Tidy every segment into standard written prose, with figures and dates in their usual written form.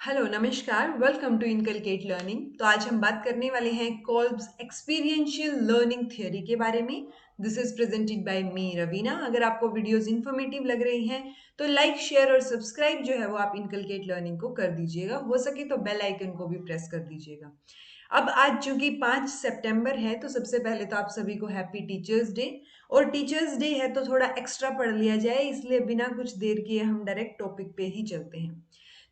Hello नमस्कार, welcome to inculcate learning. तो आज हम बात करने वाले हैं कॉल्ब्स एक्सपीरियंशियल लर्निंग थ्योरी के बारे में। दिस इज प्रेजेंटेड बाय मी रवीना। अगर आपको वीडियोस इंफॉर्मेटिव लग रही हैं तो लाइक शेयर और सब्सक्राइब जो है वो आप इनकलकेट लर्निंग को कर दीजिएगा। हो सके तो बेल आइकन को भी प्रेस कर दीजिएगा। अब आज चूंकि 5 सितंबर है तो सबसे पहले तो आप सभी को हैप्पी टीचर्स डे। और टीचर्स डे है तो थोड़ा एक्स्ट्रा पढ़ लिया जाए, इसलिए बिना कुछ देर किए हम डायरेक्ट टॉपिक पे ही चलते हैं।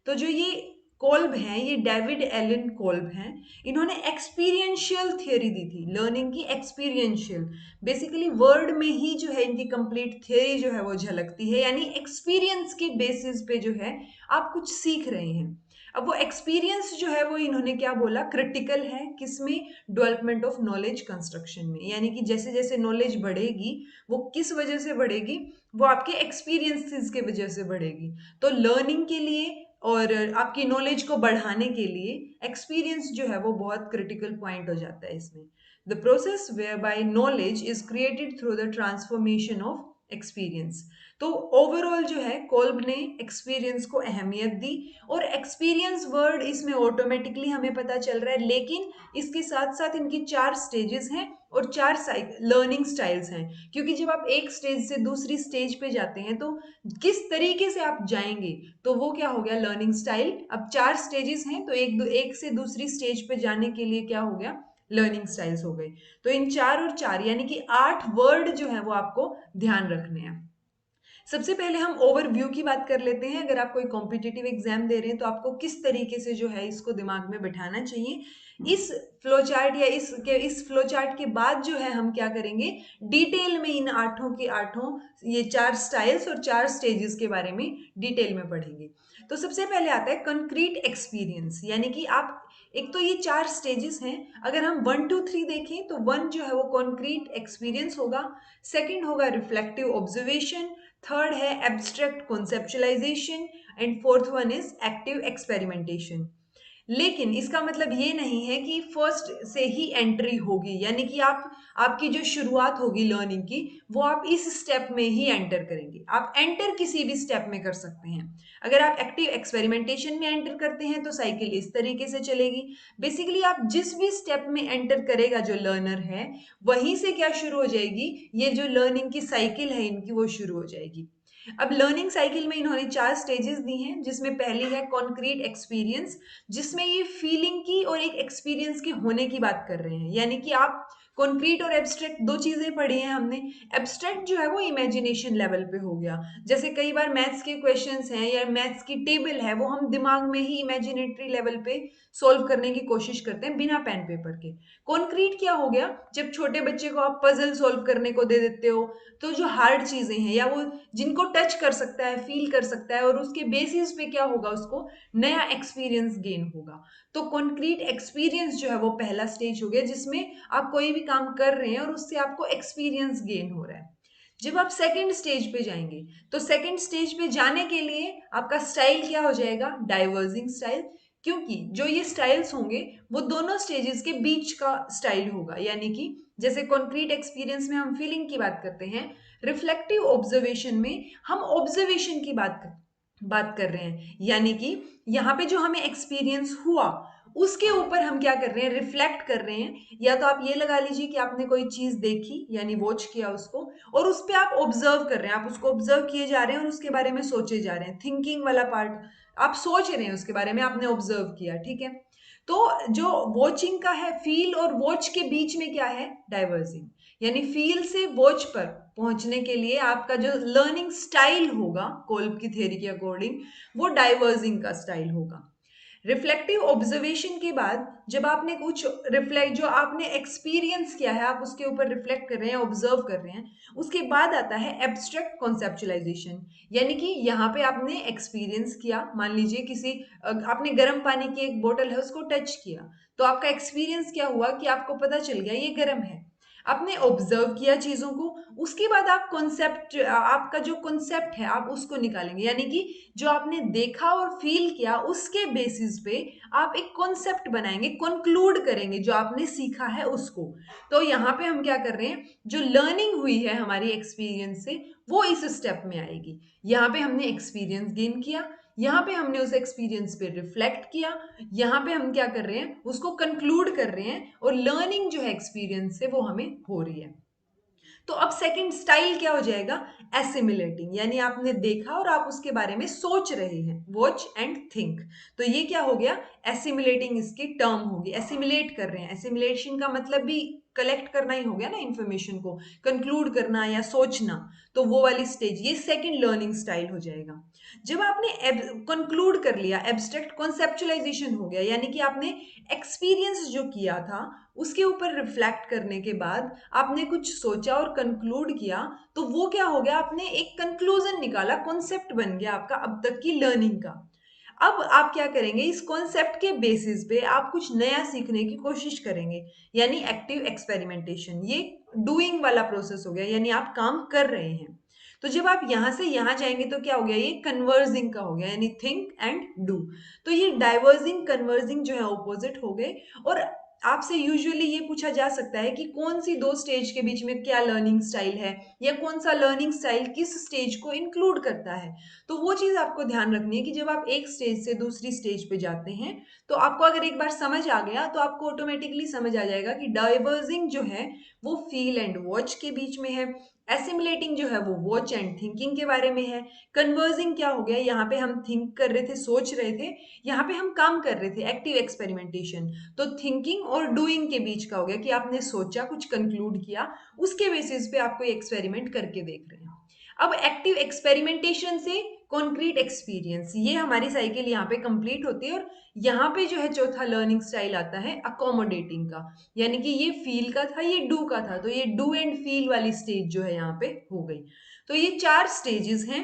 तो जो ये कोल्ब हैं, ये डेविड एलन कोल्ब हैं। इन्होंने एक्सपीरियंशियल थियोरी दी थी, लर्निंग की एक्सपीरियंशियल। बेसिकली वर्ड में ही जो है इनकी कंप्लीट थियोरी जो है वो झलकती है, यानी एक्सपीरियंस के बेसिस पे जो है आप कुछ सीख रहे हैं। अब वो एक्सपीरियंस जो है वो इन्होंने क्या बोला, क्रिटिकल है किसमें, डेवलपमेंट ऑफ नॉलेज कंस्ट्रक्शन में। यानी कि जैसे जैसे नॉलेज बढ़ेगी वो किस वजह से बढ़ेगी, वो आपके एक्सपीरियंसेस के वजह से बढ़ेगी। तो लर्निंग के लिए और आपकी नॉलेज को बढ़ाने के लिए एक्सपीरियंस जो है वो बहुत क्रिटिकल पॉइंट हो जाता है इसमें। The process whereby knowledge is created through the transformation of experience. तो ओवरऑल जो है कोल्ब ने एक्सपीरियंस को अहमियत दी। और एक्सपीरियंस वर्ड इसमें ऑटोमेटिकली हमें पता चल रहा है, लेकिन इसके साथ साथ इनकी 4 स्टेजेस हैं और 4 लर्निंग स्टाइल्स हैं। क्योंकि जब आप एक स्टेज से दूसरी स्टेज पे जाते हैं तो किस तरीके से आप जाएंगे, तो वो क्या हो गया, लर्निंग स्टाइल। अब 4 स्टेजेस हैं तो एक से दूसरी स्टेज पे जाने के लिए क्या हो गया, लर्निंग स्टाइल्स हो गई। तो इन 4 और 4 यानी कि 8 वर्ड जो है वो आपको ध्यान रखने हैं। सबसे पहले हम ओवरव्यू की बात कर लेते हैं। अगर आप कोई कॉम्पिटिटिव एग्जाम दे रहे हैं तो आपको किस तरीके से जो है इसको दिमाग में बिठाना चाहिए। इस फ्लो चार्ट या इस फ्लो चार्ट के बाद जो है हम क्या करेंगे, डिटेल में इन आठों के आठों ये 4 स्टाइल्स और 4 स्टेजेस के बारे में डिटेल में पढ़ेंगे। तो सबसे पहले आता है कंक्रीट एक्सपीरियंस, यानी कि आप एक तो ये 4 स्टेजेस हैं। अगर हम 1 2 3 देखें तो 1 जो है वो कॉन्क्रीट एक्सपीरियंस होगा, सेकंड होगा रिफ्लेक्टिव ऑब्जर्वेशन, थर्ड है abstract conceptualisation and fourth one is active experimentation. लेकिन इसका मतलब ये नहीं है कि फर्स्ट से ही एंट्री होगी, यानी कि आप आपकी जो शुरुआत होगी लर्निंग की वो आप इस स्टेप में ही एंटर करेंगे। आप एंटर किसी भी स्टेप में कर सकते हैं। अगर आप एक्टिव एक्सपेरिमेंटेशन में एंटर करते हैं तो साइकिल इस तरीके से चलेगी। बेसिकली आप जिस भी स्टेप में एंटर करेगा जो लर्नर है, वहीं से क्या शुरू हो जाएगी, ये जो लर्निंग की साइकिल है इनकी वो शुरू हो जाएगी। अब लर्निंग साइकिल में इन्होंने 4 स्टेजेस दी हैं, जिसमें पहली है कॉन्क्रीट एक्सपीरियंस, जिसमें ये फीलिंग की और एक एक्सपीरियंस के होने की बात कर रहे हैं। यानी कि आप कॉन्क्रीट और एब्स्ट्रैक्ट 2 चीजें पढ़ी हैं हमने। एब्स्ट्रैक्ट जो है वो इमेजिनेशन लेवल पे हो गया। जैसे कई बार मैथ्स के क्वेश्चंस हैं या मैथ्स की टेबल है, वो हम दिमाग में ही इमेजिनेटरी लेवल पे सोल्व करने की कोशिश करते हैं बिना पेन पेपर के। कॉन्क्रीट क्या हो गया, जब छोटे बच्चे को आप पजल सोल्व करने को दे देते हो, तो जो हार्ड चीजें हैं या वो जिनको टच कर सकता है, फील कर सकता है, और उसके बेसिस पे क्या होगा, उसको नया एक्सपीरियंस गेन होगा। तो कॉन्क्रीट एक्सपीरियंस जो है वो पहला स्टेज हो गया, जिसमें आप कोई भी काम कर रहे हैं और उससे आपको एक्सपीरियंस गेन हो रहा है। जब आप सेकंड स्टेज पे जाएंगे तो सेकंड स्टेज पे जाने के लिए आपका स्टाइल क्या हो जाएगा, डाइवर्जिंग स्टाइल। क्योंकि जो ये स्टाइल्स होंगे वो दोनों स्टेजेस के बीच का स्टाइल होगा। यानी कि जैसे कॉन्क्रीट एक्सपीरियंस में हम फीलिंग की बात करते हैं, रिफ्लेक्टिव ऑब्जर्वेशन में हम ऑब्जर्वेशन की बात कर रहे हैं। यानी कि यहाँ पे जो हमें एक्सपीरियंस हुआ उसके ऊपर हम क्या कर रहे हैं, रिफ्लेक्ट कर रहे हैं। या तो आप ये लगा लीजिए कि आपने कोई चीज देखी यानी वॉच किया उसको, और उस पर आप ऑब्जर्व कर रहे हैं, आप उसको ऑब्जर्व किए जा रहे हैं और उसके बारे में सोचे जा रहे हैं। थिंकिंग वाला पार्ट आप सोच रहे हैं उसके बारे में, आपने ऑब्जर्व किया, ठीक है। तो जो वॉचिंग का है, फील और वॉच के बीच में क्या है, डाइवर्जिंग। यानी फील से वॉच पर पहुंचने के लिए आपका जो लर्निंग स्टाइल होगा कोल्ब की थ्योरी के अकॉर्डिंग, वो डाइवर्जिंग का स्टाइल होगा। रिफ्लेक्टिव ऑब्जर्वेशन के बाद जब आपने कुछ रिफ्लेक्ट, जो आपने एक्सपीरियंस किया है आप उसके ऊपर रिफ्लेक्ट कर रहे हैं, ऑब्जर्व कर रहे हैं, उसके बाद आता है एब्स्ट्रैक्ट कॉन्सेप्चुलाइजेशन। यानी कि यहाँ पे आपने एक्सपीरियंस किया, मान लीजिए किसी आपने गर्म पानी की एक बोतल है उसको टच किया, तो आपका एक्सपीरियंस क्या हुआ कि आपको पता चल गया ये गर्म है। आपने ऑब्जर्व किया चीजों को, उसके बाद आप कॉन्सेप्ट, आपका जो कॉन्सेप्ट है आप उसको निकालेंगे। यानी कि जो आपने देखा और फील किया उसके बेसिस पे आप एक कॉन्सेप्ट बनाएंगे, कंक्लूड करेंगे जो आपने सीखा है उसको। तो यहाँ पे हम क्या कर रहे हैं, जो लर्निंग हुई है हमारी एक्सपीरियंस से वो इस स्टेप में आएगी। यहाँ पे हमने एक्सपीरियंस गेन किया, यहाँ पे हमने उस एक्सपीरियंस पे रिफ्लेक्ट किया, यहाँ पे हम क्या कर रहे हैं, उसको कंक्लूड कर रहे हैं, और लर्निंग जो है एक्सपीरियंस से वो हमें हो रही है। तो अब सेकंड स्टाइल क्या हो जाएगा, एसिमिलेटिंग, यानी आपने देखा और आप उसके बारे में सोच रहे हैं, वॉच एंड थिंक। तो ये क्या हो गया, एसिमिलेटिंग इसकी टर्म होगी, एसिमिलेट कर रहे हैं। एसिमिलेशन का मतलब भी कलेक्ट करना ही हो गया ना इंफॉर्मेशन को, कंक्लूड करना या सोचना। तो वो वाली स्टेज, ये सेकंड लर्निंग स्टाइल हो जाएगा। जब आपने कंक्लूड कर लिया, एब्स्ट्रैक्ट कॉन्सेप्चुलाइजेशन हो गया, यानी कि आपने एक्सपीरियंस जो किया था उसके ऊपर रिफ्लेक्ट करने के बाद आपने कुछ सोचा और कंक्लूड किया, तो वो क्या हो गया, आपने एक कंक्लूजन निकाला, कॉन्सेप्ट बन गया आपका अब तक की लर्निंग का। अब आप क्या करेंगे, इस कॉन्सेप्ट के बेसिस पे आप कुछ नया सीखने की कोशिश करेंगे, यानी एक्टिव एक्सपेरिमेंटेशन। ये डूइंग वाला प्रोसेस हो गया, यानी आप काम कर रहे हैं। तो जब आप यहां से यहां जाएंगे तो क्या हो गया, ये कन्वर्जिंग का हो गया, यानी थिंक एंड डू। तो ये डाइवर्जिंग कन्वर्जिंग जो है ऑपोजिट हो गए। और आपसे यूजुअली ये पूछा जा सकता है कि कौन सी दो स्टेज के बीच में क्या लर्निंग स्टाइल है, या कौन सा लर्निंग स्टाइल किस स्टेज को इंक्लूड करता है। तो वो चीज आपको ध्यान रखनी है कि जब आप एक स्टेज से दूसरी स्टेज पे जाते हैं, तो आपको अगर एक बार समझ आ गया तो आपको ऑटोमेटिकली समझ आ जाएगा कि डाइवर्जिंग जो है वो फील एंड वॉच के बीच में है, एसिमुलेटिंग जो है वो वॉच एंड थिंकिंग के बारे में है, कन्वर्जिंग क्या हो गया, यहाँ पे हम थिंक कर रहे थे, सोच रहे थे, यहाँ पे हम काम कर रहे थे, एक्टिव एक्सपेरिमेंटेशन। तो थिंकिंग और डूइंग के बीच का हो गया कि आपने सोचा, कुछ कंक्लूड किया, उसके बेसिस पे आप कोई एक्सपेरिमेंट करके देख रहे हैं। अब एक्टिव एक्सपेरिमेंटेशन से कॉन्क्रीट एक्सपीरियंस, ये हमारी साइकिल यहाँ पे कंप्लीट होती है। और यहाँ पे जो है चौथा लर्निंग स्टाइल आता है अकोमोडेटिंग का, यानी कि ये फील का था, ये डू का था, तो ये डू एंड फील वाली स्टेज जो है यहाँ पे हो गई। तो ये चार स्टेजेस हैं।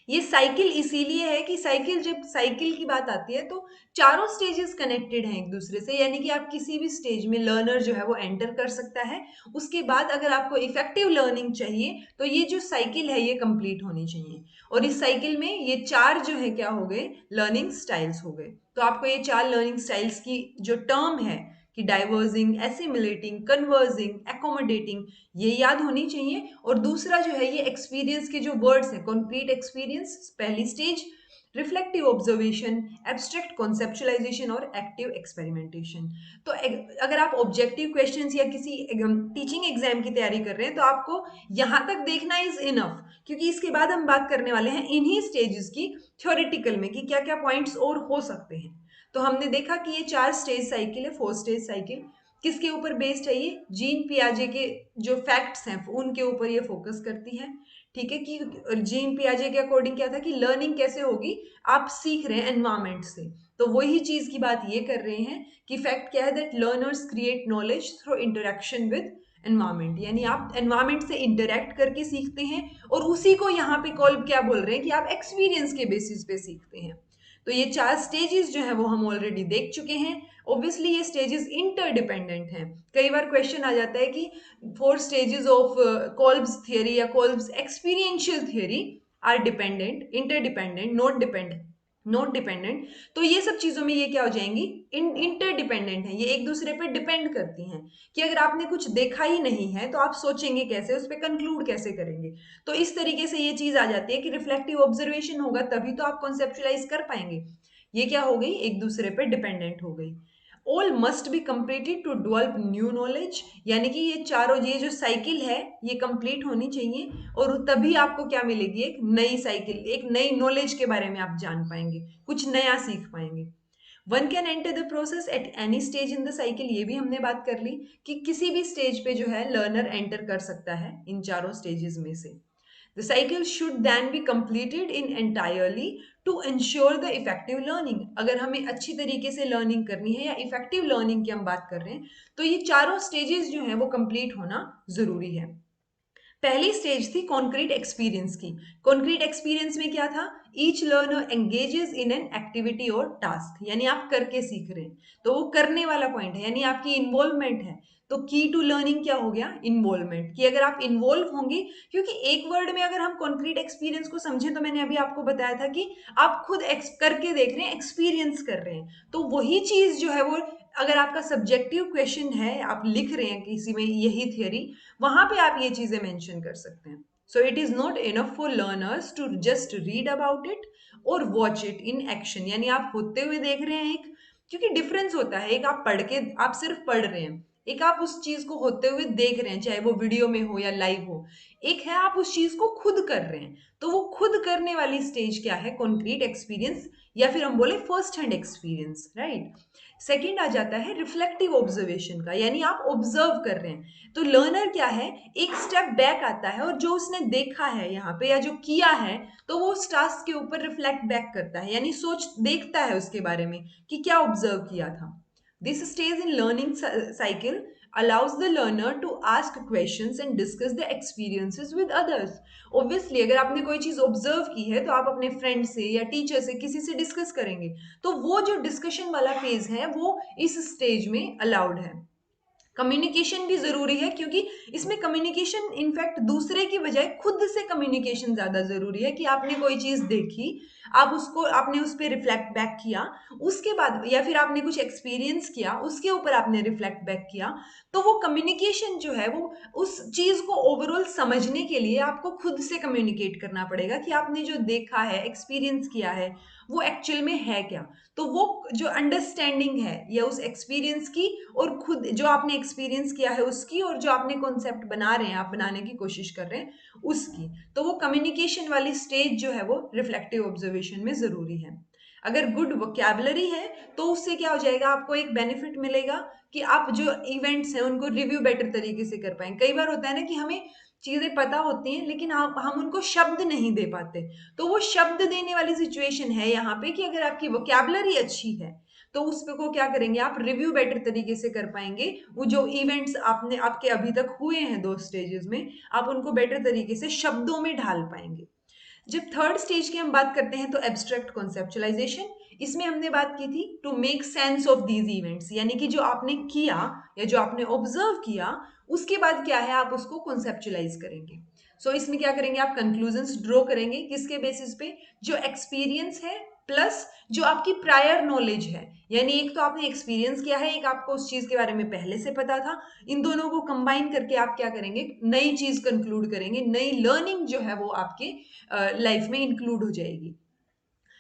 ये साइकिल इसीलिए है कि साइकिल, जब साइकिल की बात आती है तो चारों स्टेजेस कनेक्टेड हैं एक दूसरे से, यानी कि आप किसी भी स्टेज में लर्नर जो है वो एंटर कर सकता है। उसके बाद अगर आपको इफेक्टिव लर्निंग चाहिए तो ये जो साइकिल है ये कंप्लीट होनी चाहिए। और इस साइकिल में ये चार जो है क्या हो गए, लर्निंग स्टाइल्स हो गए। तो आपको ये चार लर्निंग स्टाइल्स की जो टर्म है कि डाइवर्जिंग, एसिमुलेटिंग, कन्वर्जिंग, एकोमोडेटिंग, ये याद होनी चाहिए। और दूसरा जो है ये एक्सपीरियंस के जो वर्ड्स हैं, कॉन्क्रीट एक्सपीरियंस पहली stage, reflective observation, abstract conceptualisation और एक्टिव एक्सपेरिमेंटेशन। तो अगर आप ऑब्जेक्टिव क्वेश्चंस या किसी टीचिंग एग्जाम की तैयारी कर रहे हैं तो आपको यहां तक देखना इज इनफ, क्योंकि इसके बाद हम बात करने वाले हैं इन्हीं स्टेजेस की थ्योरेटिकल में कि क्या क्या पॉइंट्स और हो सकते हैं। तो हमने देखा कि ये चार स्टेज साइकिल है, फोर स्टेज साइकिल। किसके ऊपर बेस्ड है ये, जीन पियाजे के जो फैक्ट्स हैं उनके ऊपर ये फोकस करती है। ठीक है, कि जीन पियाजे के अकॉर्डिंग क्या था कि लर्निंग कैसे होगी, आप सीख रहे हैं एनवायरमेंट से। तो वही चीज की बात ये कर रहे हैं कि फैक्ट क्या है, that learners create knowledge through interaction with environment, यानी आप एनवायरमेंट से इंटरेक्ट करके सीखते हैं। और उसी को यहाँ पे कॉल्ब क्या बोल रहे हैं कि आप एक्सपीरियंस के बेसिस पे सीखते हैं। तो ये चार स्टेजेस जो है वो हम ऑलरेडी देख चुके हैं। ऑब्वियसली ये स्टेजेस इंटरडिपेंडेंट हैं। कई बार क्वेश्चन आ जाता है कि four stages of Kolb's theory या Kolb's experiential theory are dependent, interdependent, not dependent. तो ये सब चीजों में ये क्या हो जाएंगी, इंटरडिपेंडेंट है, ये एक दूसरे पे डिपेंड करती हैं। कि अगर आपने कुछ देखा ही नहीं है तो आप सोचेंगे कैसे, उस पर कंक्लूड कैसे करेंगे। तो इस तरीके से ये चीज आ जाती है कि रिफ्लेक्टिव ऑब्जर्वेशन होगा तभी तो आप कॉन्सेप्चुलाइज कर पाएंगे। ये क्या हो गई, एक दूसरे पे डिपेंडेंट हो गई। All must be completed to develop new knowledge, यानी कि ये चारों, ये जो साइकिल है ये कंप्लीट होनी चाहिए, और तभी आपको क्या मिलेगी, एक नई साइकिल, एक नई नॉलेज के बारे में आप जान पाएंगे, कुछ नया सीख पाएंगे। One can enter the process at any stage in the cycle, ये भी हमने बात कर ली कि किसी भी स्टेज पे जो है लर्नर एंटर कर सकता है इन चारों स्टेजेस में से। The cycle should then be completed in entirely to ensure the effective learning। अगर हमें अच्छी तरीके से लर्निंग करनी है या इफेक्टिव लर्निंग की हम बात कर रहे हैं तो ये चारों स्टेजेस जो हैं वो कंप्लीट होना जरूरी है। पहली स्टेज थी कॉन्क्रीट एक्सपीरियंस की। कॉन्क्रीट एक्सपीरियंस में क्या था, each learner engages in an activity और टास्क, यानी आप करके सीख रहे हैं, तो वो करने वाला पॉइंट है, यानी आपकी इन्वॉल्वमेंट है। तो की टू लर्निंग क्या हो गया, इन्वॉल्वमेंट, कि अगर आप इन्वॉल्व होंगे, क्योंकि एक वर्ड में अगर हम कॉन्क्रीट एक्सपीरियंस को समझें तो मैंने अभी आपको बताया था कि आप खुद करके देख रहे हैं, एक्सपीरियंस कर रहे हैं। तो वही चीज जो है वो, अगर आपका सब्जेक्टिव क्वेश्चन है, आप लिख रहे हैं किसी में यही थियरी, वहां पे आप ये चीजें मेंशन कर सकते हैं। So it is not enough for learners to just read about it or watch it in action. यानी आप होते हुए देख रहे हैं एक, क्योंकि डिफरेंस होता है, एक आप पढ़ के आप सिर्फ पढ़ रहे हैं, एक आप उस चीज को होते हुए देख रहे हैं, चाहे वो वीडियो में हो या लाइव हो, एक है आप उस चीज को खुद कर रहे हैं। तो वो खुद करने वाली स्टेज क्या है? कॉन्क्रीट एक्सपीरियंस, या फिर हम बोले first hand experience, right. Second आ जाता है रिफ्लेक्टिव ऑब्जर्वेशन का, यानी आप ऑब्जर्व कर रहे हैं। तो लर्नर क्या है, एक स्टेप बैक आता है और जो उसने देखा है यहाँ पे या जो किया है, तो वो उस टास्क के ऊपर रिफ्लेक्ट बैक करता है, यानी सोच देखता है उसके बारे में कि क्या ऑब्जर्व किया था। This stage in learning cycle allows the learner to ask questions and discuss the experiences with others. Obviously अगर आपने कोई चीज ऑब्जर्व की है तो आप अपने फ्रेंड से या टीचर से किसी से डिस्कस करेंगे, तो वो जो डिस्कशन वाला फेज है वो इस स्टेज में अलाउड है। कम्युनिकेशन भी जरूरी है, क्योंकि इसमें कम्युनिकेशन इनफैक्ट दूसरे की बजाय खुद से कम्युनिकेशन ज्यादा जरूरी है, कि आपने कोई चीज देखी, आप उसको आपने उस पर रिफ्लेक्ट बैक किया, उसके बाद या फिर आपने कुछ एक्सपीरियंस किया उसके ऊपर आपने रिफ्लेक्ट बैक किया, तो वो कम्युनिकेशन जो है वो उस चीज को ओवरऑल समझने के लिए आपको खुद से कम्युनिकेट करना पड़ेगा कि आपने जो देखा है, एक्सपीरियंस किया है, वो एक्चुअल में है क्या। तो वो जो अंडरस्टैंडिंग है या उस एक्सपीरियंस की, और खुद जो आपने एक्सपीरियंस किया है उसकी, और जो आपने कॉन्सेप्ट बना रहे हैं, आप बनाने की कोशिश कर रहे हैं उसकी, तो वो कम्युनिकेशन वाली स्टेज जो है वो रिफ्लेक्टिव ऑब्जर्वेशन में जरूरी है। अगर गुड वोकैबुलरी है तो उससे क्या हो जाएगा, आपको एक बेनिफिट मिलेगा कि आप जो इवेंट्स हैं उनको रिव्यू बेटर तरीके से कर पाएंगे। कई बार होता है ना कि हमें चीजें पता होती हैं लेकिन हम उनको शब्द नहीं दे पाते, तो वो शब्द देने वाली सिचुएशन है यहाँ पे कि अगर आपकी वोकैबुलरी अच्छी है तो उस पे को क्या करेंगे, आप रिव्यू बेटर तरीके से कर पाएंगे। वो जो इवेंट्स आपने आपके अभी तक हुए हैं दो स्टेजेस में, आप उनको बेटर तरीके से शब्दों में ढाल पाएंगे। जब थर्ड स्टेज की हम बात करते हैं तो एब्स्ट्रैक्ट कॉन्सेप्चुलाइजेशन, इसमें हमने बात की थी to make sense of these events, यानी कि जो आपने किया या जो आपने ऑब्जर्व किया उसके बाद क्या है, आप उसको कॉन्सेप्चुलाइज करेंगे। सो इसमें क्या करेंगे, आप कंक्लूजन्स ड्रॉ करेंगे, किसके बेसिस पे, जो एक्सपीरियंस है प्लस जो आपकी प्रायर नॉलेज है, यानी एक तो आपने एक्सपीरियंस किया है, एक आपको उस चीज के बारे में पहले से पता था, इन दोनों को कंबाइन करके आप क्या करेंगे, नई चीज कंक्लूड करेंगे, नई लर्निंग जो है वो आपके लाइफ में इंक्लूड हो जाएगी।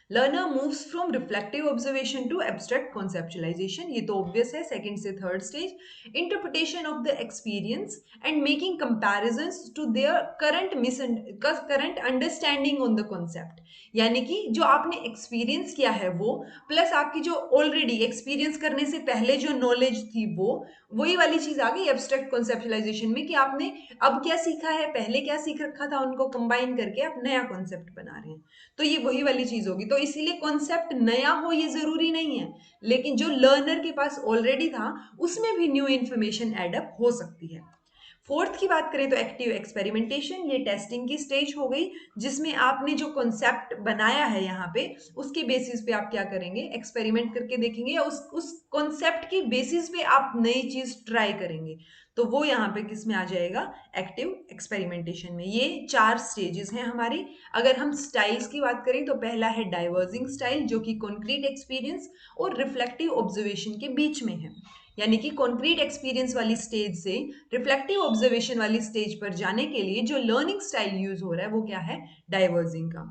Learner moves from reflective observation to abstract conceptualisation, ये तो ऑब्वियस है, सेकंड से third stage. Interpretation of the experience and making comparisons to their current understanding on the concept, यानी कि जो आपने एक्सपीरियंस किया है वो प्लस आपकी जो ऑलरेडी एक्सपीरियंस करने से पहले जो नॉलेज थी वो, वही वाली चीज आ गई एब्स्ट्रैक्ट कॉन्सेप्चुलाइजेशन में, कि आपने अब क्या सीखा है, पहले क्या सीख रखा था, उनको कंबाइन करके आप नया कॉन्सेप्ट बना रहे हैं। तो ये वही वाली चीज होगी। तो इसीलिए कॉन्सेप्ट नया हो ये जरूरी नहीं है, लेकिन जो लर्नर के पास ऑलरेडी था उसमें भी न्यू इंफॉर्मेशन एडअप हो सकती है। फोर्थ की बात करें तो एक्टिव एक्सपेरिमेंटेशन, ये टेस्टिंग की स्टेज हो गई, जिसमें आपने जो कॉन्सेप्ट बनाया है यहाँ पे उसके बेसिस पे आप क्या करेंगे, एक्सपेरिमेंट करके देखेंगे, या उस कॉन्सेप्ट की बेसिस पे आप नई चीज ट्राई करेंगे। तो वो यहाँ पे किस में आ जाएगा, एक्टिव एक्सपेरिमेंटेशन में। ये चार स्टेजेस हैं हमारी। अगर हम स्टाइल्स की बात करें तो पहला है डाइवर्जिंग स्टाइल, जो कि कॉन्क्रीट एक्सपीरियंस और रिफ्लेक्टिव ऑब्जर्वेशन के बीच में है, यानी कि कॉन्क्रीट एक्सपीरियंस वाली स्टेज से रिफ्लेक्टिव ऑब्जर्वेशन वाली स्टेज पर जाने के लिए जो लर्निंग स्टाइल यूज हो रहा है वो क्या है, डाइवर्जिंग का।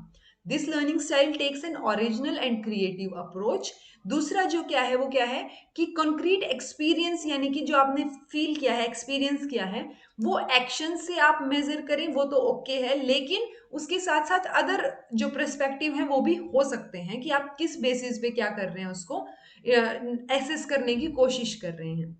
This learning style takes an original and creative approach. दूसरा जो क्या है वो क्या है कि कॉन्क्रीट एक्सपीरियंस, यानी कि जो आपने फील किया है, एक्सपीरियंस किया है, वो एक्शन से आप मेजर करें वो तो ओके है, लेकिन उसके साथ साथ अदर जो पर्सपेक्टिव है वो भी हो सकते हैं, कि आप किस बेसिस पे क्या कर रहे हैं उसको एसेस करने की कोशिश कर रहे हैं।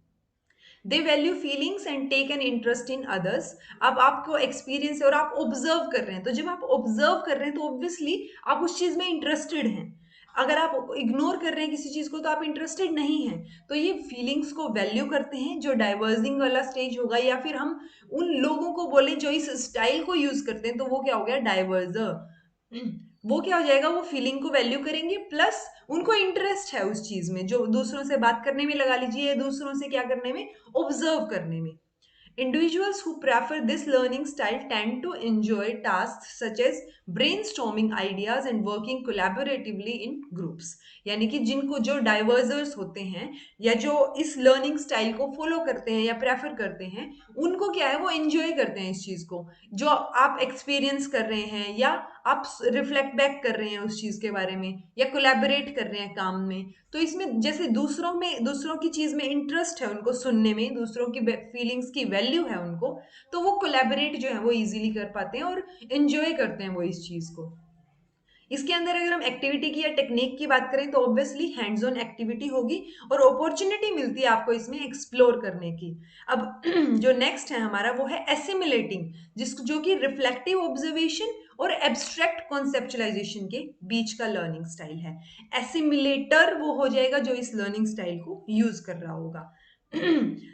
They value feelings and take an interest in others. अब आपको एक्सपीरियंस है और आप ऑब्जर्व कर रहे हैं, तो जब आप ऑब्जर्व कर रहे हैं तो ऑब्वियसली आप उस चीज में इंटरेस्टेड हैं। अगर आप इग्नोर कर रहे हैं किसी चीज को तो आप इंटरेस्टेड नहीं हैं। तो ये फीलिंग्स को वैल्यू करते हैं, जो डाइवर्जिंग वाला स्टेज होगा, या फिर हम उन लोगों को बोले जो इस स्टाइल को यूज करते हैं तो वो क्या हो गया, डाइवर्जर। वो क्या हो जाएगा, वो फीलिंग को वैल्यू करेंगे प्लस उनको इंटरेस्ट है उस चीज में, जो दूसरों से बात करने में लगा लीजिए, दूसरों से क्या करने में, ऑब्जर्व करने में। Individuals who prefer this learning style tend to enjoy tasks such as brainstorming ideas and working collaboratively in groups. यानी कि जिनको जो डाइवर्जर्स होते हैं या जो इस लर्निंग स्टाइल को फॉलो करते हैं या प्रेफर करते हैं, उनको क्या है वो एंजॉय करते हैं इस चीज को, जो आप एक्सपीरियंस कर रहे हैं या आप रिफ्लेक्ट बैक कर रहे हैं उस चीज के बारे में या कोलैबोरेट कर रहे हैं काम में। तो इसमें जैसे दूसरों की चीज में इंटरेस्ट है उनको सुनने में, दूसरों की फीलिंग्स की वैल्यू है उनको, तो वो कोलैबोरेट जो है वो इजीली कर पाते हैं और एंजॉय करते हैं वो इस चीज को। इसके अंदर अगर हम एक्टिविटी की या टेक्निक की बात करें तो ऑब्वियसली हैंड्स ऑन एक्टिविटी होगी और अपॉर्चुनिटी मिलती है आपको इसमें एक्सप्लोर करने की। अब जो नेक्स्ट है हमारा वो है एसिमिलेटिंग, जो कि रिफ्लेक्टिव ऑब्जर्वेशन और एब्स्ट्रैक्ट कॉन्सेप्चुलाइजेशन के बीच का लर्निंग स्टाइल है। एसिमिलेटर वो हो जाएगा जो इस लर्निंग स्टाइल को यूज कर रहा होगा।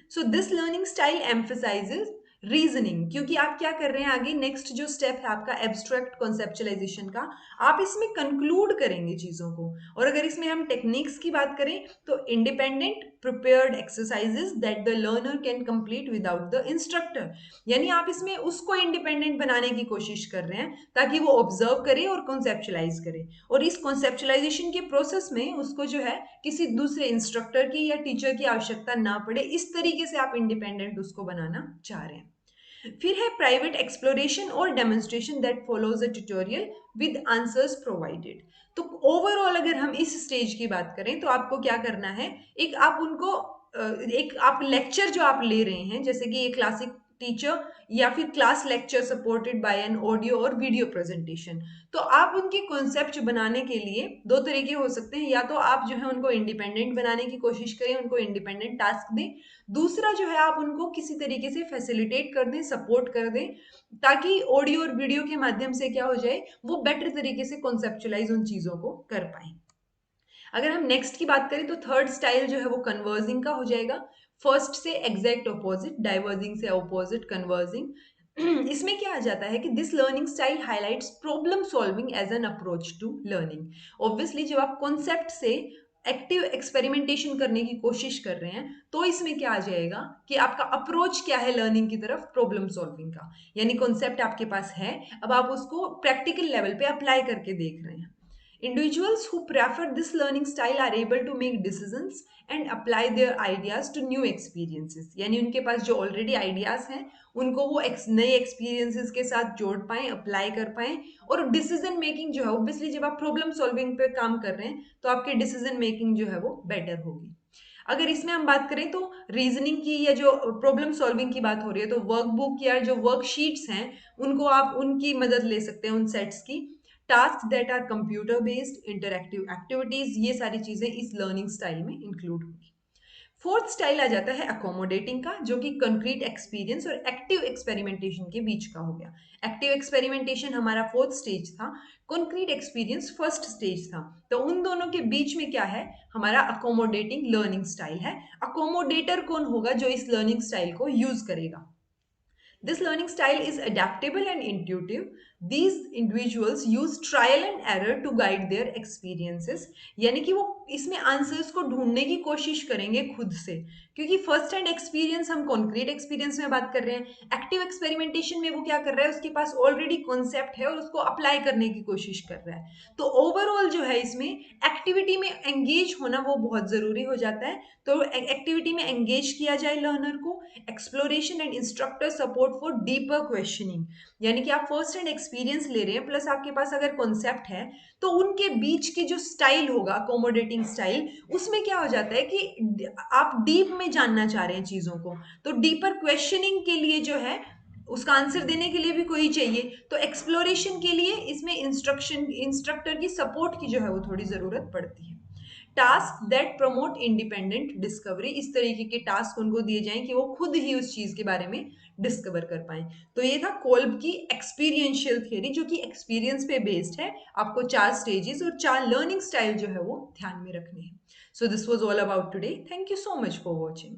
So this learning style emphasises reasoning, क्योंकि आप क्या कर रहे हैं आगे, नेक्स्ट जो स्टेप है आपका एब्स्ट्रैक्ट कॉन्सेप्चुलाइजेशन का, आप इसमें कंक्लूड करेंगे चीजों को। और अगर इसमें हम टेक्निक्स की बात करें तो independent prepared exercises that the learner can complete without the instructor, यानी आप इसमें उसको इंडिपेंडेंट बनाने की कोशिश कर रहे हैं ताकि वो ऑब्जर्व करे और कॉन्सेप्चुलाइज करे, और इस कॉन्सेप्चुलाइजेशन के प्रोसेस में उसको जो है किसी दूसरे इंस्ट्रक्टर की या टीचर की आवश्यकता ना पड़े, इस तरीके से आप इंडिपेंडेंट उसको बनाना चाह रहे हैं। फिर है प्राइवेट एक्सप्लोरेशन और demonstration that follows a tutorial with answers provided. तो ओवरऑल अगर हम इस स्टेज की बात करें तो आपको क्या करना है, एक आप उनको एक आप लेक्चर जो आप ले रहे हैं, जैसे कि ये क्लासिक टीचर या फिर class lecture supported by an audio और वीडियो प्रेजेंटेशन, तो आप उनके कॉन्सेप्ट बनाने के लिए दो तरीके हो सकते हैं, या तो आप जो है उनको इंडिपेंडेंट बनाने की कोशिश करें, उनको इंडिपेंडेंट टास्क दें, दूसरा जो है आप उनको किसी तरीके से फैसिलिटेट कर दें, सपोर्ट कर दें, ताकि ऑडियो और वीडियो के माध्यम से क्या हो जाए, वो बेटर तरीके से कॉन्सेप्चुलाइज उन चीजों को कर पाए। अगर हम नेक्स्ट की बात करें तो थर्ड स्टाइल जो है वो कन्वर्जिंग का हो जाएगा। फर्स्ट से एग्जैक्ट ऑपोजिट, डाइवर्जिंग से ऑपोजिट कन्वर्जिंग। इसमें क्या आ जाता है कि this learning style highlights problem solving as an approach to learning. Obviously जब आप कॉन्सेप्ट से एक्टिव एक्सपेरिमेंटेशन करने की कोशिश कर रहे हैं तो इसमें क्या आ जाएगा कि आपका अप्रोच क्या है लर्निंग की तरफ, प्रॉब्लम सॉल्विंग का, यानी कॉन्सेप्ट आपके पास है, अब आप उसको प्रैक्टिकल लेवल पे अप्लाई करके देख रहे हैं। Individuals who prefer this learning style are able to make decisions and apply their ideas to new experiences, यानी उनके पास जो ऑलरेडी आइडियाज हैं उनको वो नए एक्सपीरियंसेस के साथ जोड़ पाएं, अप्लाई कर पाएं, और डिसीजन मेकिंग जो है ऑब्वियसली जब आप प्रॉब्लम सॉल्विंग पे काम कर रहे हैं तो आपकी डिसीजन मेकिंग जो है वो बेटर होगी। अगर इसमें हम बात करें तो रीजनिंग की या जो प्रॉब्लम सॉल्विंग की बात हो रही है तो वर्कबुक या जो वर्कशीट्स हैं उनको आप उनकी मदद ले सकते हैं, उन सेट्स की। Task that are computer based, interactive activities, ये सारी चीजें इस लर्निंग स्टाइल में इंक्लूड होंगी। फोर्थ स्टाइल आ जाता है अकोमोडेटिंग का, जो कि कंक्रीट एक्सपीरियंस और एक्टिव एक्सपेरिमेंटेशन के बीच का हो गया। एक्टिव एक्सपेरिमेंटेशन हमारा फोर्थ स्टेज था, कंक्रीट एक्सपीरियंस फर्स्ट स्टेज था, तो उन दोनों के बीच में क्या है, हमारा अकोमोडेटिंग लर्निंग स्टाइल है। अकोमोडेटर कौन होगा जो इस लर्निंग स्टाइल को यूज करेगा? This learning style is adaptable and intuitive. These individuals use trial and error to guide their experiences. यानी कि वो इसमें आंसर्स को ढूंढने की कोशिश करेंगे खुद से, क्योंकि फर्स्ट हैंड एक्सपीरियंस हम कॉन्क्रीट एक्सपीरियंस में बात कर रहे हैं, एक्टिव एक्सपेरिमेंटेशन में वो क्या कर रहा है, उसके पास ऑलरेडी कॉन्सेप्ट है और उसको अप्लाई करने की कोशिश कर रहा है। तो ओवरऑल जो है इसमें एक्टिविटी में एंगेज होना वो बहुत जरूरी हो जाता है। तो एक्टिविटी में एंगेज किया जाए लर्नर को, exploration and instructor support for deeper questioning, यानी कि आप फर्स्ट हैंड एक्सपीरियंस ले रहे हैं प्लस आपके पास अगर कॉन्सेप्ट है तो उनके बीच की जो स्टाइल होगा अकोमोडेटिंग स्टाइल, उसमें क्या हो जाता है कि आप डीप में जानना चाह रहे हैं चीजों को, तो डीपर क्वेश्चनिंग के लिए जो है उसका आंसर देने के लिए भी कोई चाहिए, तो एक्सप्लोरेशन के लिए इसमें इंस्ट्रक्टर की सपोर्ट की जो है वो थोड़ी जरूरत पड़ती है। Task that promote independent discovery, इस तरीके के टास्क उनको दिए जाएं कि वो खुद ही उस चीज के बारे में डिस्कवर कर पाए। तो ये था कोल्ब की एक्सपीरियंशियल थियरी, जो कि एक्सपीरियंस पे बेस्ड है। आपको 4 स्टेजेस और 4 लर्निंग स्टाइल जो है वो ध्यान में रखने हैं। So this was all about today. Thank you so much for watching.